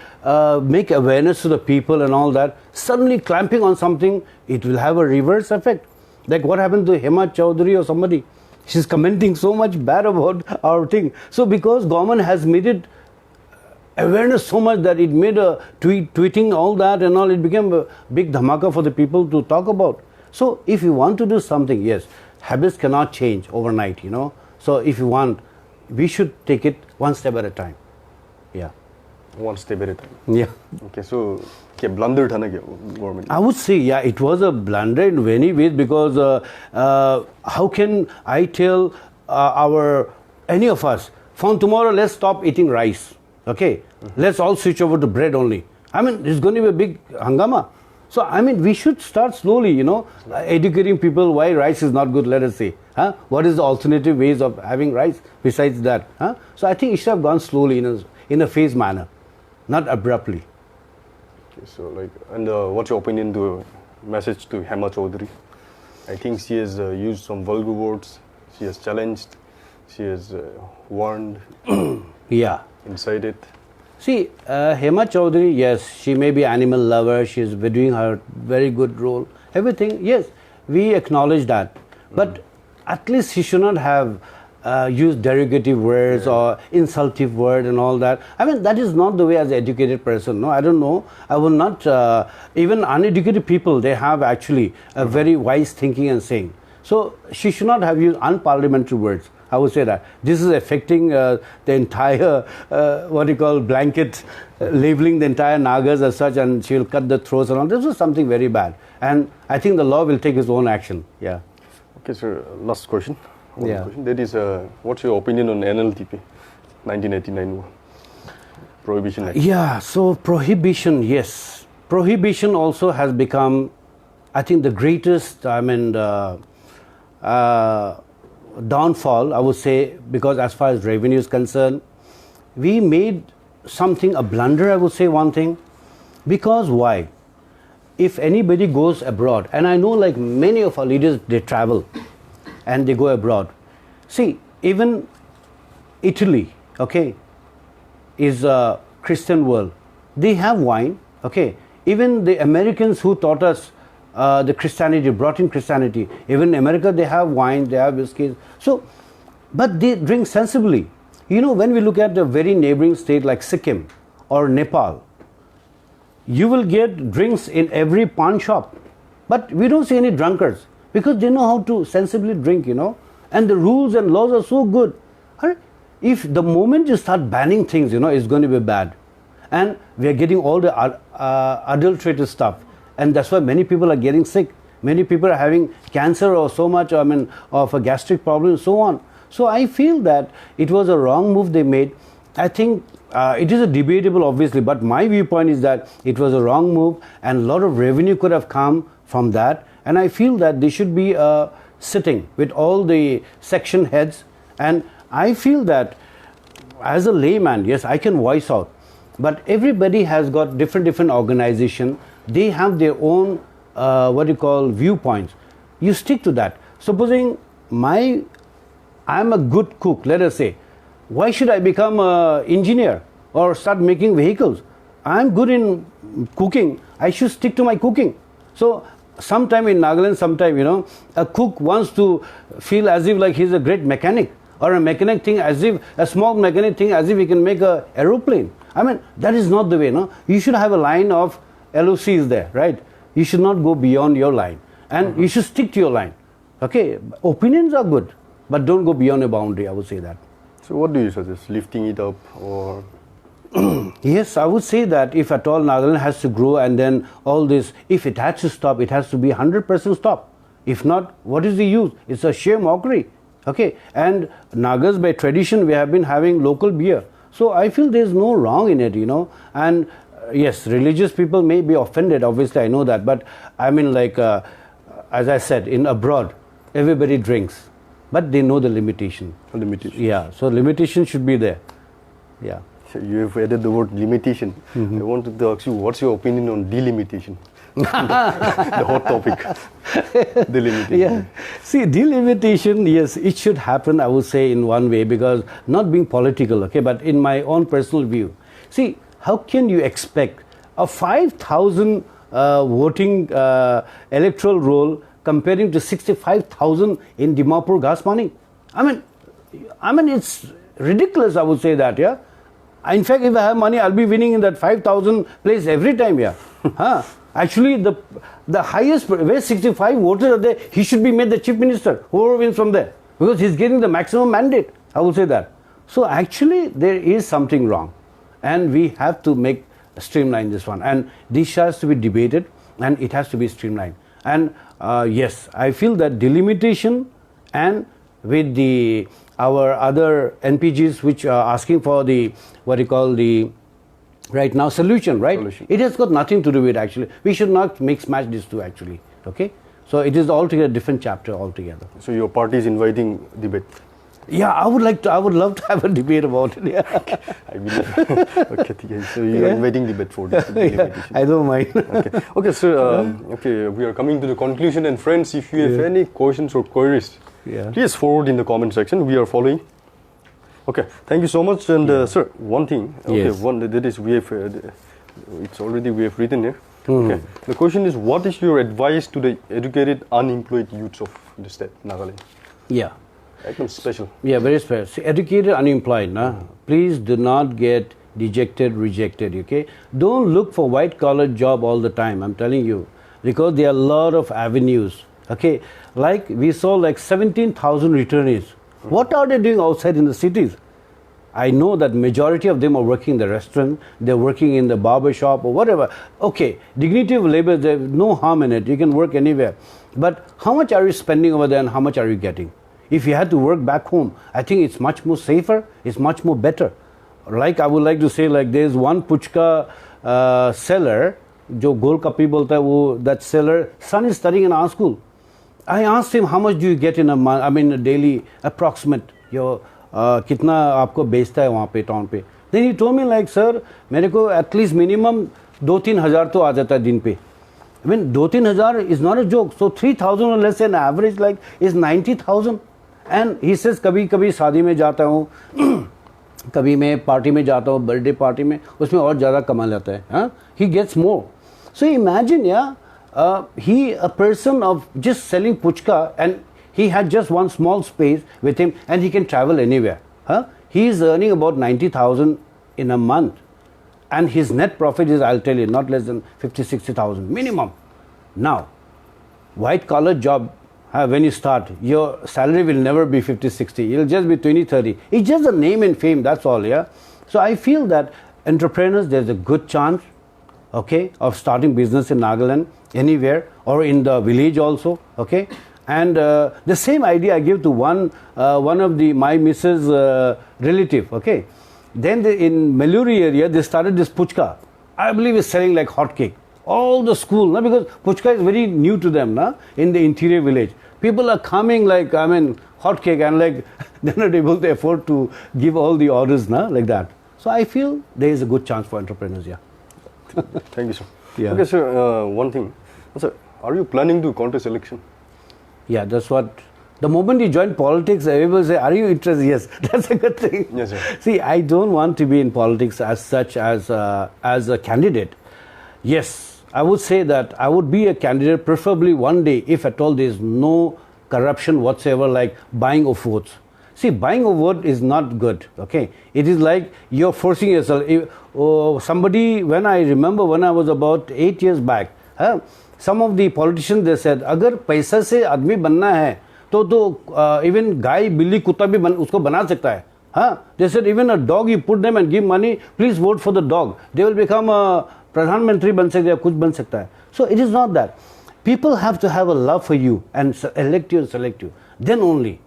make awareness to the people and all that. Suddenly clamping on something, it will have a reverse effect. Like what happened to Hema Chaudhary or somebody. She's commenting so much bad about our thing. So because government has made it awareness so much that it made a tweeting all that and all, it became a big dhamaka for the people to talk about. So if you want to do something, yes, habits cannot change overnight, So if you want, we should take it one step at a time. Yeah. One step at a time. Yeah. Okay, so blunder thana government. I would say, yeah, it was a blunder in many ways, because how can I tell any of us, from tomorrow let's stop eating rice, okay? Let's all switch over to bread only. I mean, it's going to be a big hangama. So, I mean, we should start slowly, educating people why rice is not good, let us say. What is the alternative ways of having rice besides that? So, I think it should have gone slowly in a phased manner, not abruptly. Okay, so what's your opinion to message to Hema Chaudhary? I think she has used some vulgar words. She has challenged. She has warned. Yeah. Incited. See, Hema Chaudhary, yes, she may be animal lover. She is doing her very good role. Everything, yes, we acknowledge that. But at least she should not have use derogative words or insultive word and all that. I mean, that is not the way as an educated person. No, I don't know. I will not, even uneducated people, they have actually a very wise thinking and saying. So she should not have used unparliamentary words. I would say that. This is affecting the entire, blanket, labeling the entire Nagas as such, and she will cut the throats and all. This was something very bad. And I think the law will take its own action. Yeah. Okay, sir. Last question. Yeah. That is, what's your opinion on NLTP, 1989 Prohibition Act? Yeah, so prohibition, yes. Prohibition also has become, I think, the greatest, downfall, I would say, because as far as revenue is concerned, we made something a blunder, I would say one thing. Because why? If anybody goes abroad, and I know like many of our leaders, they travel and they go abroad. See, even Italy, okay, is a Christian world. They have wine, okay. Even the Americans who taught us the Christianity, brought in Christianity. Even in America, they have wine, they have whiskeys. So, but they drink sensibly. When we look at a very neighboring state like Sikkim or Nepal, you will get drinks in every pawn shop. But we don't see any drunkards because they know how to sensibly drink, And the rules and laws are so good. If the moment you start banning things, it's going to be bad. And we are getting all the adulterated stuff. And that's why many people are getting sick. Many people are having cancer or so much, of a gastric problem and so on. So I feel that it was a wrong move they made. I think it is a debatable, obviously, but my viewpoint is that it was a wrong move and a lot of revenue could have come from that. And I feel that they should be sitting with all the section heads And I feel that as a layman, yes, I can voice out, but everybody has got different organization. They have their own viewpoints. You stick to that. Supposing I'm a good cook, let us say, why should I become an engineer or start making vehicles? I'm good in cooking, I should stick to my cooking. So sometime in Nagaland, a cook wants to feel as if like he's a great mechanic, or a mechanic thing as if, a small mechanic thing as if he can make an aeroplane. I mean, that is not the way, no? You should have a line of LOCs there, right? You should not go beyond your line, and you should stick to your line. Okay, opinions are good, but don't go beyond a boundary, I would say that. So what do you suggest, lifting it up or? Yes, I would say that if at all Nagaland has to grow, and then all this, if it has to stop, it has to be 100% stop. If not, what is the use? It's a sheer mockery. Okay, and Nagas by tradition, we have been having local beer. So I feel there's no wrong in it, and yes, religious people may be offended, obviously I know that, but I mean like, as I said, in abroad, everybody drinks, but they know the limitation. Limitation. Yeah, so limitation should be there. Yeah. So you have added the word limitation. I wanted to ask you, what's your opinion on delimitation? The hot topic. Delimitation. Yeah. See, delimitation, yes, it should happen, I would say, in one way, because not being political, okay, but in my own personal view. See, how can you expect a 5,000 voting electoral roll comparing to 65,000 in Dimapur Gasmani? I mean, it's ridiculous, I would say that, yeah. In fact, if I have money, I'll be winning in that 5,000 place every time, yeah. Actually, the highest, where 65 voters are there, he should be made the chief minister, whoever wins from there, because he's getting the maximum mandate, I would say that. So actually, there is something wrong, and we have to streamline this one, and this has to be debated, and it has to be streamlined. And yes, I feel that delimitation, and with our other NPGs which are asking for the right now solution, right? Solution. It has got nothing to do with, actually. We should not mix match these two, actually. Okay, so it is altogether a different chapter altogether. So your party is inviting debate. Yeah, I would love to have a debate about it. Yeah. I believe. Okay, so you are inviting debate for this. I don't mind. Okay, so we are coming to the conclusion, and friends, if you have any questions or queries, please forward in the comment section. We are following. Okay, thank you so much. And sir, one thing. Okay, that is we have written here. Okay, the question is, what is your advice to the educated unemployed youths of the state Nagaland? Yeah. Special. Yeah, very special. See, educated unemployed, please do not get dejected, rejected, okay? Don't look for white-collar job all the time, I'm telling you, because there are a lot of avenues, okay? Like, we saw like 17,000 returnees. What are they doing outside in the cities? I know that majority of them are working in the restaurant, they're working in the barber shop or whatever. Okay, dignity of labor, there's no harm in it, you can work anywhere. But how much are you spending over there, and how much are you getting? If you had to work back home, I think it's much more safer, it's much more better. Like, I would like to say, like, there's one puchka seller, jo Gol Kappi bolta hai, that seller, son is studying in our school. I asked him, how much do you get in a month, a daily approximate, your kitna aapko bechta hai wahan pe, town pe. Then he told me, like, sir, mere ko at least minimum 2-3 hazar to aa jata hai din pe. 2-3 hazar is not a joke. So 3,000 or less than average, like, is 90,000. And he says, कभी कभी शादी में जाता हूँ, कभी मैं party में जाता हूँ, बर्थडे पार्टी में, उसमें और ज़्यादा कमा लेता है. He gets more. So imagine, a person of just selling puchka, and he had just one small space with him, and he can travel anywhere. He is earning about 90,000 in a month, and his net profit is, I'll tell you, not less than 50-60,000 minimum. Now, white collar job, when you start, your salary will never be 50-60, it'll just be 20-30. It's just a name and fame, that's all, yeah. So I feel that entrepreneurs, there's a good chance, okay, of starting business in Nagaland, anywhere, or in the village also, okay. And the same idea I give to one of my missus relative, okay. Then in Meluri area, they started this puchka. I believe it's selling like hotcake. All the school, because puchka is very new to them, in the interior village. People are coming like, I mean, hotcake, and like they're not able to afford to give all the orders now, like that. So I feel there is a good chance for entrepreneurs, yeah. Thank you, sir. Yeah. Okay, sir, one thing. Sir, are you planning to contest election? Yeah, that's what. The moment you join politics, everybody say, are you interested? Yes, that's a good thing. Yes, sir. See, I don't want to be in politics as such as a candidate. Yes, I would say that I would be a candidate preferably one day if at all there is no corruption whatsoever, like buying of votes. See, buying a vote is not good, okay? It is like you're forcing yourself. Somebody, when I remember when I was about 8 years back, some of the politicians, they said, अगर पैसा से आदमी बनना है, तो even गाय बिल्ली कुत्ता भी उसको बना सकता है. They said even a dog, you put them and give money, please vote for the dog. They will become a प्रधानमंत्री बन सकते हैं, कुछ बन सकता है. So it is not that. People have to have a love for you and elect you and select you. Then only.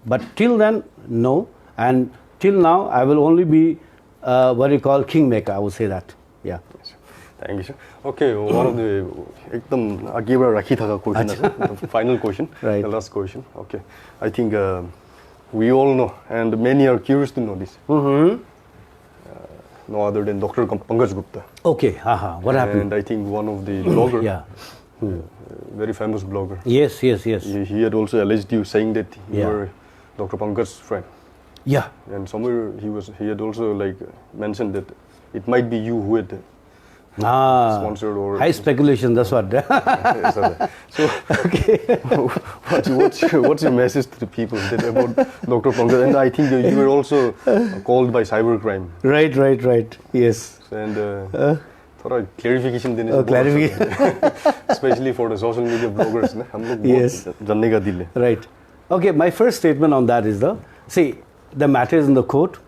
But till then, no. And till now, I will only be what you call kingmaker. I would say that. Yeah. Thank you, sir. Okay, one of the एकदम आगे बड़ा रखी था question, the final question, right. The last question. Okay, I think we all know, and many are curious to know this. No other than Dr. Pankaj Gupta. Okay, what happened? And I think one of the blogger, yeah, very famous blogger. Yes. He had also alleged you saying that you were Dr. Pankaj's friend. Yeah. And somewhere he had also like mentioned that it might be you who had sponsored or high speculation. That's what. So, okay, what's your message to the people about Dr. Pankaj? And I think you were also called by cybercrime. Right. Yes. And थोड़ा clarification देने से clarification, especially for the social media bloggers, ना हम लोग yes, जानने का दिल है. Right. Okay, my first statement on that is the matter is in the court.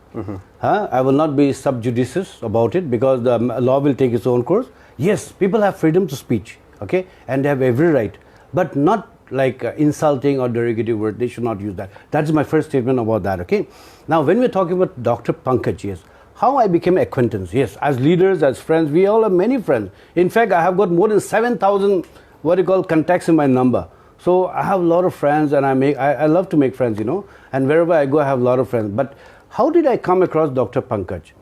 I will not be sub judice about it because the law will take its own course. Yes, people have freedom to speech, okay, and they have every right, but not like insulting or derogatory word. They should not use that. That's my first statement about that, okay. Now, when we're talking about Dr. Pankaj, yes, how I became acquaintance, yes, as leaders, as friends, we all have many friends. In fact, I have got more than 7,000 contacts in my number. So I have a lot of friends, and I love to make friends, and wherever I go, I have a lot of friends. But how did I come across Dr. Pankaj?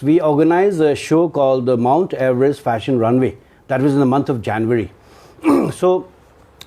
We organized a show called the Mount Everest Fashion Runway. That was in the month of January. So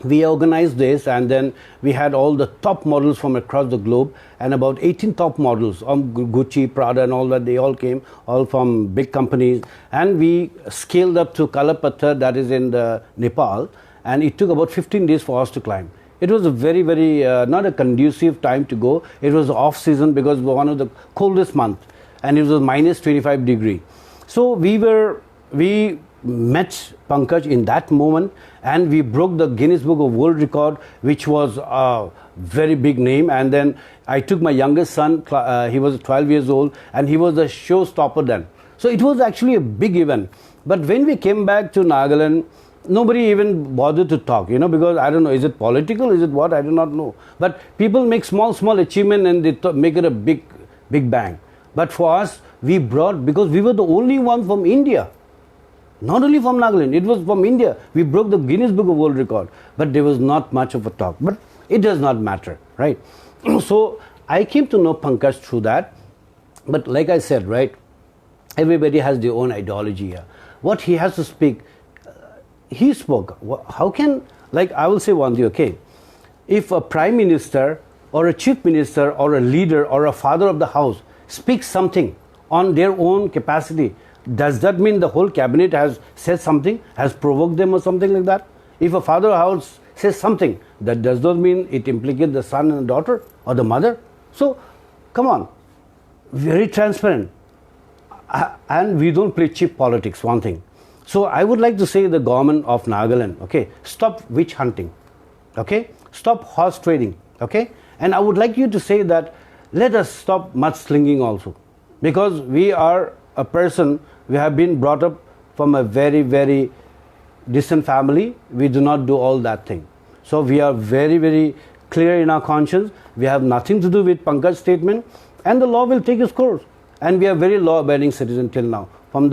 we organized this, and then we had all the top models from across the globe, and about 18 top models, Gucci, Prada and all that, they all came, all from big companies. And we scaled up to Kalapathar, that is in Nepal, and it took about 15 days for us to climb. It was a very, very, not a conducive time to go. It was off season because it was one of the coldest months, and it was minus 25 degrees. So we met Pankaj in that moment, and we broke the Guinness Book of World Record, which was a very big name. And then I took my youngest son, he was 12 years old, and he was the showstopper then. So it was actually a big event. But when we came back to Nagaland, nobody even bothered to talk, because I don't know, is it political, is it what, I do not know. But people make small achievement and they make it a big bang. But for us, we brought, because we were the only one from India, not only from Nagaland, it was from India. We broke the Guinness Book of World Record, but there was not much of a talk. But it does not matter, right? So I came to know Pankaj through that. But like I said, right, everybody has their own ideology here. What he has to speak, he spoke. How can, like I will say one thing, okay, if a prime minister or a chief minister or a leader or a father of the house speaks something on their own capacity, does that mean the whole cabinet has said something, has provoked them or something like that? If a father of the house says something, that does not mean it implicates the son and the daughter or the mother. So, come on, very transparent. And we don't play cheap politics, one thing. So I would like to say the government of Nagaland, okay, stop witch hunting, okay, stop horse trading, okay, and I would like you to say that let us stop mudslinging also, because we are a person, we have been brought up from a very, very decent family. We do not do all that thing. So we are very, very clear in our conscience. We have nothing to do with Pankaj's statement, and the law will take its course. And we are very law-abiding citizens till now. From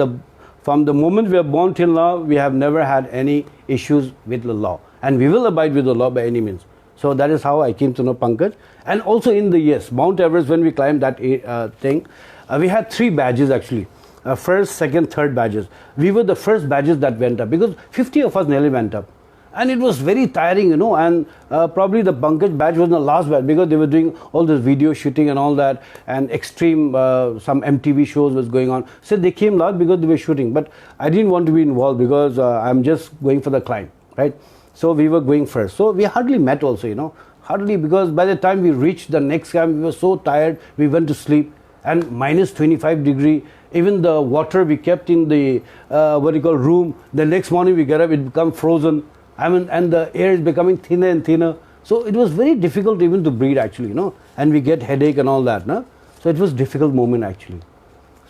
the moment we are born till now, we have never had any issues with the law. And we will abide with the law by any means. So that is how I came to know Pankaj. And also in the, yes, Mount Everest, when we climbed that thing, we had 3 badges actually. First, second, third badges. We were the first badges that went up because 50 of us nearly went up. And it was very tiring, you know, and probably the Pankaj badge was the last badge because they were doing all this video shooting and all that, and extreme, some MTV shows was going on. So they came last because they were shooting, but I didn't want to be involved because I'm just going for the climb, right? So we were going first. So we hardly met also, you know, hardly, because by the time we reached the next camp, we were so tired, we went to sleep, and minus 25 degree, even the water we kept in the, what you call room, the next morning we get up, it become frozen. I mean, and the air is becoming thinner and thinner. So it was very difficult even to breathe actually, you know, and we get headache and all that, no? So it was difficult moment actually.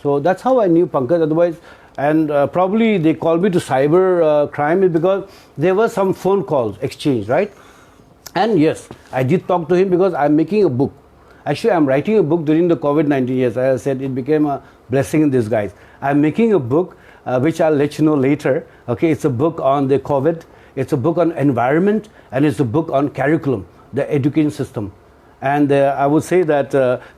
So that's how I knew Pankaj. Otherwise, and probably they called me to cyber crime because there were some phone calls exchanged, right? And yes, I did talk to him because I'm making a book. Actually, I'm writing a book during the COVID-19 years. As I said, it became a blessing in disguise. I'm making a book, which I'll let you know later. Okay, it's a book on the COVID. It's a book on environment, and it's a book on curriculum, the education system. And I would say that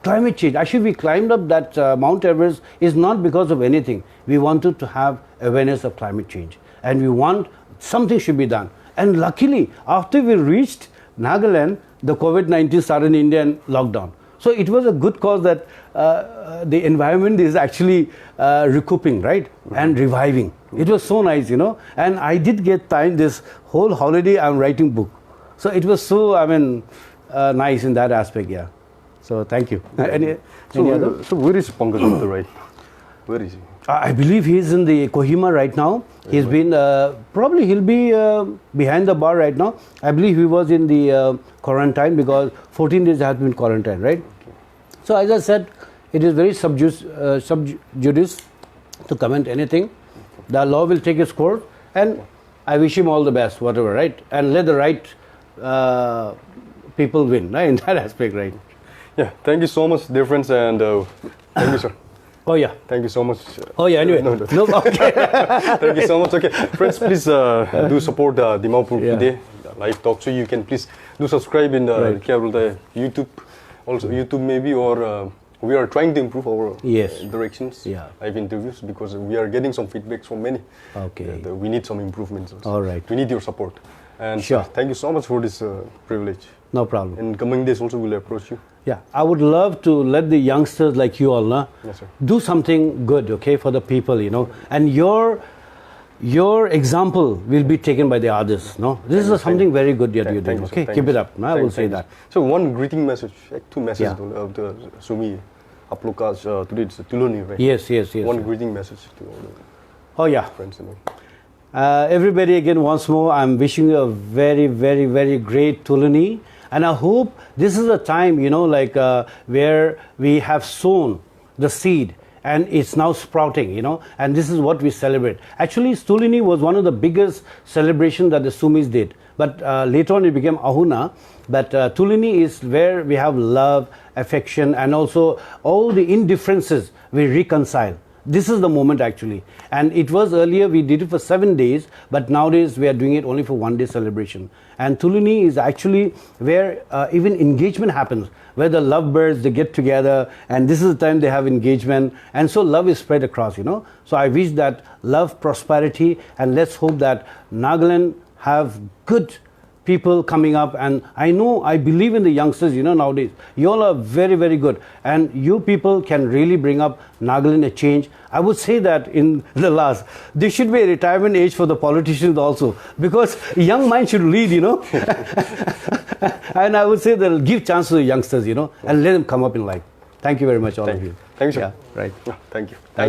climate change, actually we climbed up that Mount Everest is not because of anything. We wanted to have awareness of climate change, and we want something should be done. And luckily, after we reached Nagaland, the COVID-19 started in India and lockdown. So it was a good cause that the environment is actually recouping, right? And reviving. It was so nice, you know. And I did get time this whole holiday I'm writing book. So it was so, I mean, nice in that aspect, yeah. So thank you. Any other? So where is Pankaj on the right? Where is he? I believe he's in the Kohima right now. He's been, probably he'll be behind the bar right now. I believe he was in the quarantine because 14 days has been quarantine, right? Okay. So as I said, it is very sub judice to comment anything. The law will take its course, and I wish him all the best, whatever, right? And let the right people win, right? In that aspect, right? Yeah, thank you so much, dear friends, and thank you, sir. Oh yeah. Thank you so much. Oh yeah. Anyway. No. Okay. Thank you so much. Okay, friends, please do support Dimapur today live talk. So you can please do subscribe in the YouTube, also YouTube maybe, or we are trying to improve our directions, live interviews, because we are getting some feedbacks from many. Okay. We need some improvements also. All right. We need your support. And sure. Thank you so much for this privilege. No problem. In coming days also we'll approach you. Yeah, I would love to let the youngsters like you all yes, sir. Do something good, okay, for the people, you know. And your example will be taken by the others, no? This is something very good that you're doing, okay? Keep it up, no? I will say that. So one greeting message, 2 messages of the Sumi Aplokas today, it's Tuloni, right? Yes. One greeting message to all the friends, you know. Everybody again, once more, I'm wishing you a very, very, very great Tulani. And I hope this is a time, you know, like where we have sown the seed and it's now sprouting, you know, and this is what we celebrate. Actually, Stulini was one of the biggest celebrations that the Sumis did. But later on it became Ahuna. But Tulini is where we have love, affection, and also all the indifferences we reconcile. This is the moment actually. And it was earlier we did it for 7 days, but nowadays we are doing it only for 1 day celebration. And Tuluni is actually where even engagement happens, where the lovebirds, they get together, and this is the time they have engagement, and so love is spread across, you know. So I wish that love, prosperity, and let's hope that Nagaland have good people coming up. And I know, I believe in the youngsters, you know, nowadays. You all are very, very good. And you people can really bring up Nagaland a change. I would say that in the last, there should be a retirement age for the politicians also. Because young minds should lead, you know. And I would say they'll give chance to the youngsters, you know, and let them come up in life. Thank you very much, all of you. Thank you, sir. Yeah, right. Thank you.